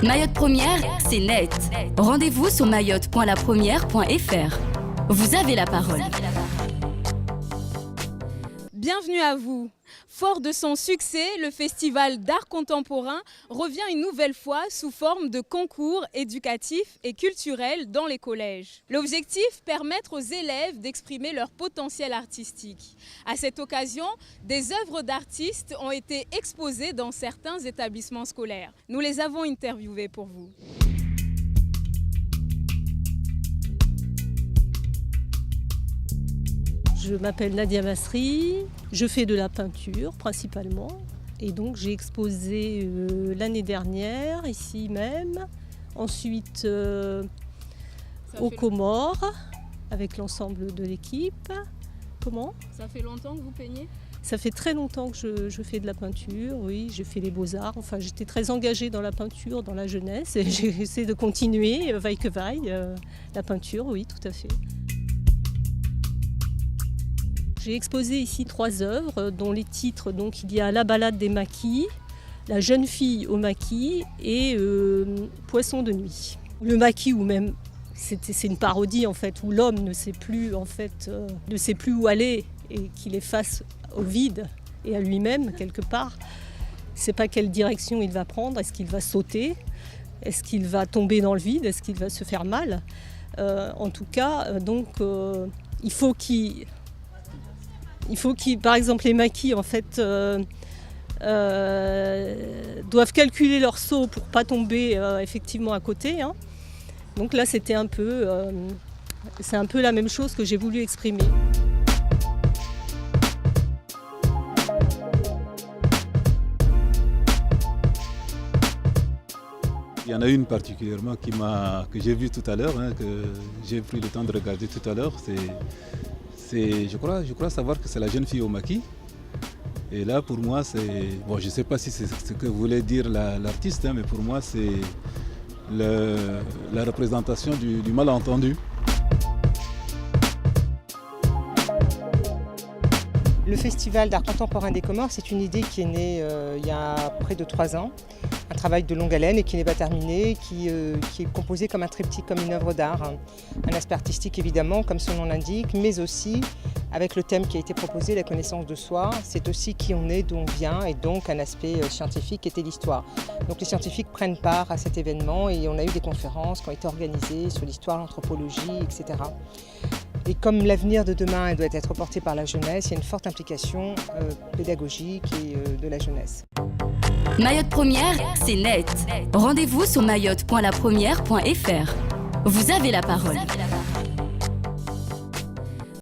Mayotte Première, c'est net. Rendez-vous sur mayotte.lapremière.fr. Vous avez la parole. Bienvenue à vous. Fort de son succès, le Festival d'art contemporain revient une nouvelle fois sous forme de concours éducatifs et culturels dans les collèges. L'objectif, permettre aux élèves d'exprimer leur potentiel artistique. À cette occasion, des œuvres d'artistes ont été exposées dans certains établissements scolaires. Nous les avons interviewés pour vous. Je m'appelle Nadia Masri, je fais de la peinture principalement et donc j'ai exposé l'année dernière ici même, ensuite aux Comores avec l'ensemble de l'équipe. Comment ? Ça fait longtemps que vous peignez ? Ça fait très longtemps que je fais de la peinture, oui, j'ai fait les beaux-arts, enfin j'étais très engagée dans la peinture, dans la jeunesse et j'ai essayé de continuer, vaille que vaille, la peinture, oui, tout à fait. J'ai exposé ici 3 œuvres, dont les titres, donc il y a La balade des maquis, La jeune fille au maquis et Poisson de nuit. Le maquis, ou même, c'est une parodie en fait, où l'homme ne sait plus où aller et qu'il est face au vide et à lui-même quelque part. Il ne sait pas quelle direction il va prendre, est-ce qu'il va sauter, est-ce qu'il va tomber dans le vide, est-ce qu'il va se faire mal. En tout cas, il faut qu'il... par exemple, les maquis, en fait, doivent calculer leur saut pour ne pas tomber effectivement à côté. Hein. Donc là, c'est un peu la même chose que j'ai voulu exprimer. Il y en a une particulièrement que j'ai vue tout à l'heure, hein, que j'ai pris le temps de regarder tout à l'heure. Je crois savoir que c'est La jeune fille au maquis. Et là, pour moi, je ne sais pas si c'est ce que voulait dire l'artiste, hein, mais pour moi, c'est la représentation du malentendu. Le Festival d'art contemporain des Comores, c'est une idée qui est née il y a près de 3 ans. Un travail de longue haleine et qui n'est pas terminé, qui est composé comme un triptyque, comme une œuvre d'art. Un aspect artistique évidemment, comme son nom l'indique, mais aussi avec le thème qui a été proposé, la connaissance de soi. C'est aussi qui on est, d'où on vient, et donc un aspect scientifique qui était l'histoire. Donc les scientifiques prennent part à cet événement et on a eu des conférences qui ont été organisées sur l'histoire, l'anthropologie, etc. Et comme l'avenir de demain doit être porté par la jeunesse, il y a une forte implication pédagogique et de la jeunesse. Mayotte Première, c'est net. Rendez-vous sur mayotte.lapremière.fr. Vous avez la parole.